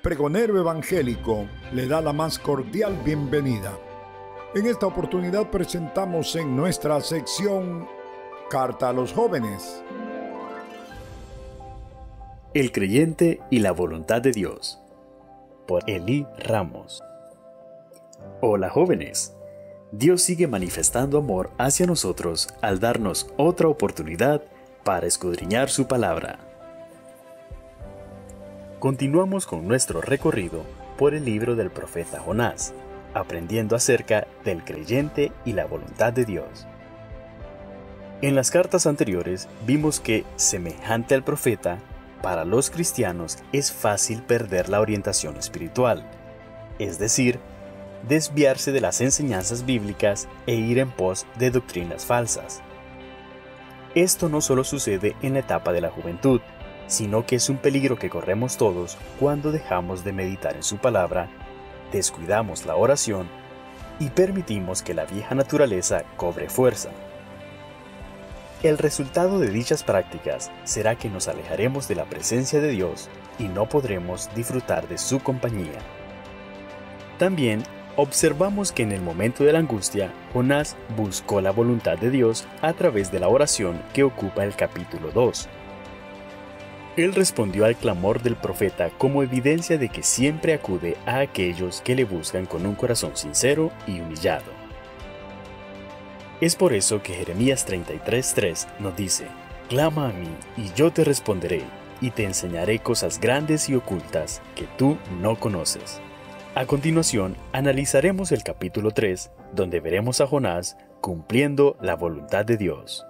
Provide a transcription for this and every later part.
pregonero evangélico, le da la más cordial bienvenida. En esta oportunidad presentamos en nuestra sección Carta a los Jóvenes. El creyente y la voluntad de Dios, por Eli Ramos. Hola jóvenes, Dios sigue manifestando amor hacia nosotros al darnos otra oportunidad para escudriñar su palabra. Continuamos con nuestro recorrido por el libro del profeta Jonás, aprendiendo acerca del creyente y la voluntad de Dios. En las cartas anteriores vimos que, semejante al profeta, para los cristianos es fácil perder la orientación espiritual, es decir, desviarse de las enseñanzas bíblicas e ir en pos de doctrinas falsas. Esto no solo sucede en la etapa de la juventud, sino que es un peligro que corremos todos cuando dejamos de meditar en su palabra, descuidamos la oración y permitimos que la vieja naturaleza cobre fuerza. El resultado de dichas prácticas será que nos alejaremos de la presencia de Dios y no podremos disfrutar de su compañía. También observamos que en el momento de la angustia, Jonás buscó la voluntad de Dios a través de la oración que ocupa el capítulo 2. Él respondió al clamor del profeta como evidencia de que siempre acude a aquellos que le buscan con un corazón sincero y humillado. Es por eso que Jeremías 33:3 nos dice: «Clama a mí, y yo te responderé, y te enseñaré cosas grandes y ocultas que tú no conoces». A continuación, analizaremos el capítulo 3, donde veremos a Jonás cumpliendo la voluntad de Dios.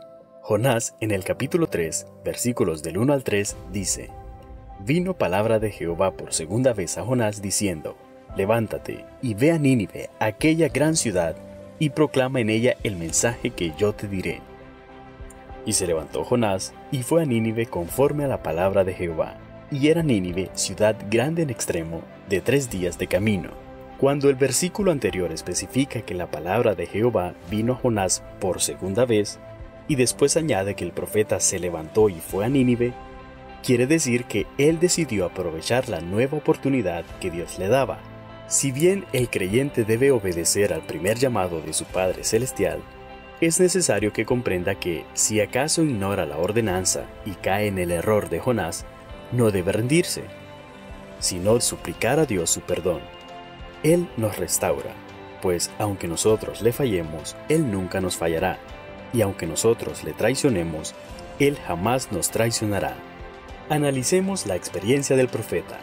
Jonás, en el capítulo 3, versículos del 1 al 3, dice: «Vino palabra de Jehová por segunda vez a Jonás diciendo: Levántate y ve a Nínive, aquella gran ciudad, y proclama en ella el mensaje que yo te diré». Y se levantó Jonás y fue a Nínive conforme a la palabra de Jehová. Y era Nínive ciudad grande en extremo, de 3 días de camino. Cuando el versículo anterior especifica que la palabra de Jehová vino a Jonás por segunda vez, y después añade que el profeta se levantó y fue a Nínive, quiere decir que él decidió aprovechar la nueva oportunidad que Dios le daba. Si bien el creyente debe obedecer al primer llamado de su Padre Celestial, es necesario que comprenda que, si acaso ignora la ordenanza y cae en el error de Jonás, no debe rendirse, sino suplicar a Dios su perdón. Él nos restaura, pues aunque nosotros le fallemos, Él nunca nos fallará, y aunque nosotros le traicionemos, Él jamás nos traicionará. Analicemos la experiencia del profeta.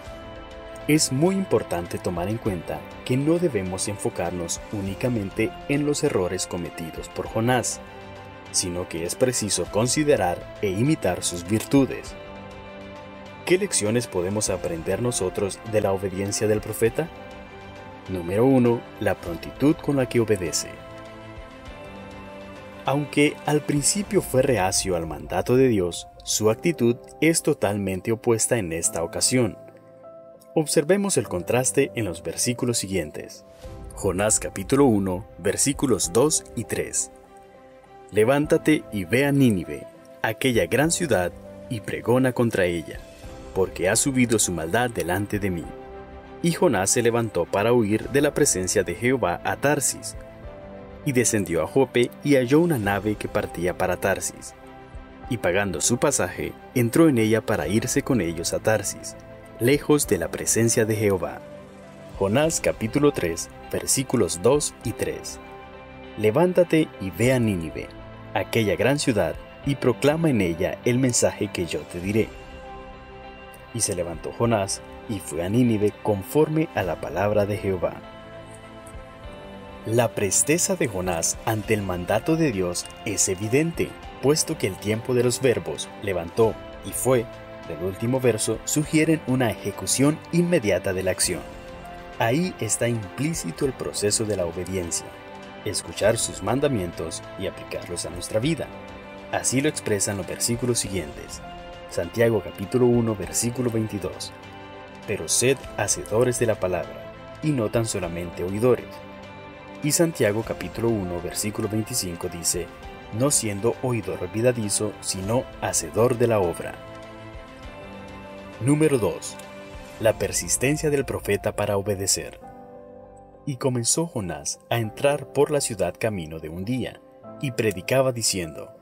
Es muy importante tomar en cuenta que no debemos enfocarnos únicamente en los errores cometidos por Jonás, sino que es preciso considerar e imitar sus virtudes. ¿Qué lecciones podemos aprender nosotros de la obediencia del profeta? Número 1. La prontitud con la que obedece. Aunque al principio fue reacio al mandato de Dios, su actitud es totalmente opuesta en esta ocasión. Observemos el contraste en los versículos siguientes. Jonás capítulo 1, versículos 2 y 3. «Levántate y ve a Nínive, aquella gran ciudad, y pregona contra ella, porque ha subido su maldad delante de mí». Y Jonás se levantó para huir de la presencia de Jehová a Tarsis, y descendió a Jope y halló una nave que partía para Tarsis. Y pagando su pasaje, entró en ella para irse con ellos a Tarsis, lejos de la presencia de Jehová. Jonás capítulo 3, versículos 2 y 3. «Levántate y ve a Nínive, aquella gran ciudad, y proclama en ella el mensaje que yo te diré». Y se levantó Jonás y fue a Nínive conforme a la palabra de Jehová. La presteza de Jonás ante el mandato de Dios es evidente, puesto que el tiempo de los verbos levantó y fue del último verso sugieren una ejecución inmediata de la acción. Ahí está implícito el proceso de la obediencia, escuchar sus mandamientos y aplicarlos a nuestra vida. Así lo expresan los versículos siguientes. Santiago capítulo 1 versículo 22. «Pero sed hacedores de la palabra, y no tan solamente oidores». Y Santiago capítulo 1 versículo 25 dice: «No siendo oidor olvidadizo, sino hacedor de la obra». Número 2. la persistencia del profeta para obedecer. Y comenzó Jonás a entrar por la ciudad camino de un día, y predicaba diciendo: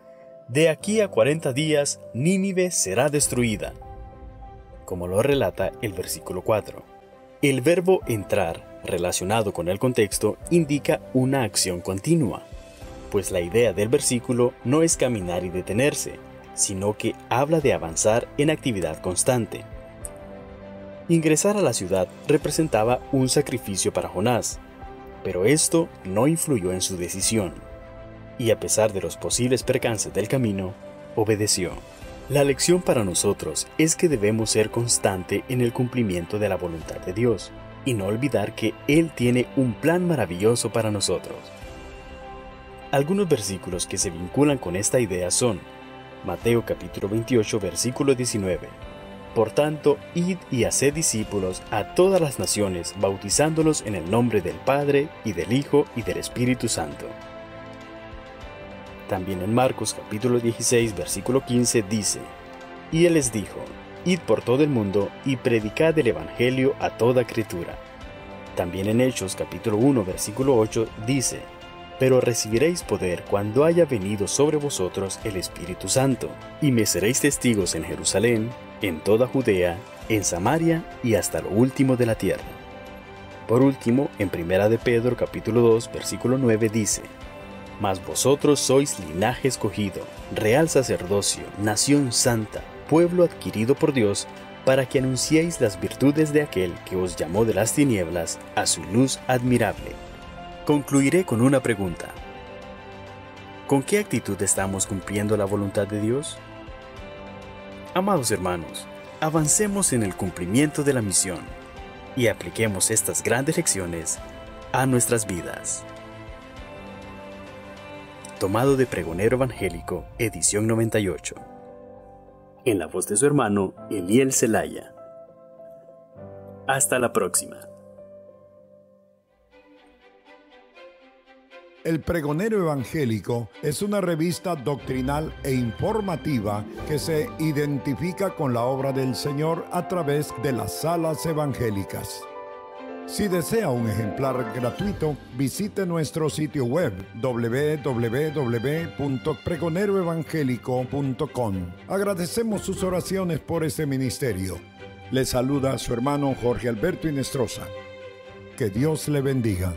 de aquí a 40 días Nínive será destruida, como lo relata el versículo 4. El verbo entrar, relacionado con el contexto, indica una acción continua, pues la idea del versículo no es caminar y detenerse, sino que habla de avanzar en actividad constante. Ingresar a la ciudad representaba un sacrificio para Jonás, pero esto no influyó en su decisión, y a pesar de los posibles percances del camino, obedeció. La lección para nosotros es que debemos ser constante en el cumplimiento de la voluntad de Dios, y no olvidar que Él tiene un plan maravilloso para nosotros. Algunos versículos que se vinculan con esta idea son Mateo capítulo 28, versículo 19. Por tanto, id y haced discípulos a todas las naciones, bautizándolos en el nombre del Padre, y del Hijo, y del Espíritu Santo. También en Marcos capítulo 16, versículo 15 dice: y Él les dijo: id por todo el mundo y predicad el Evangelio a toda criatura. También en Hechos capítulo 1, versículo 8 dice: pero recibiréis poder cuando haya venido sobre vosotros el Espíritu Santo, y me seréis testigos en Jerusalén, en toda Judea, en Samaria y hasta lo último de la tierra. Por último, en 1 de Pedro capítulo 2, versículo 9 dice: mas vosotros sois linaje escogido, real sacerdocio, nación santa, pueblo adquirido por Dios, para que anunciéis las virtudes de aquel que os llamó de las tinieblas a su luz admirable. Concluiré con una pregunta. ¿Con qué actitud estamos cumpliendo la voluntad de Dios? Amados hermanos, avancemos en el cumplimiento de la misión y apliquemos estas grandes lecciones a nuestras vidas. Tomado de Pregonero Evangélico, edición 98. En la voz de su hermano, Eliel Zelaya. Hasta la próxima. El Pregonero Evangélico es una revista doctrinal e informativa que se identifica con la obra del Señor a través de las salas evangélicas. Si desea un ejemplar gratuito, visite nuestro sitio web www.pregoneroevangelico.com. Agradecemos sus oraciones por este ministerio. Le saluda a su hermano Jorge Alberto Inestrosa. Que Dios le bendiga.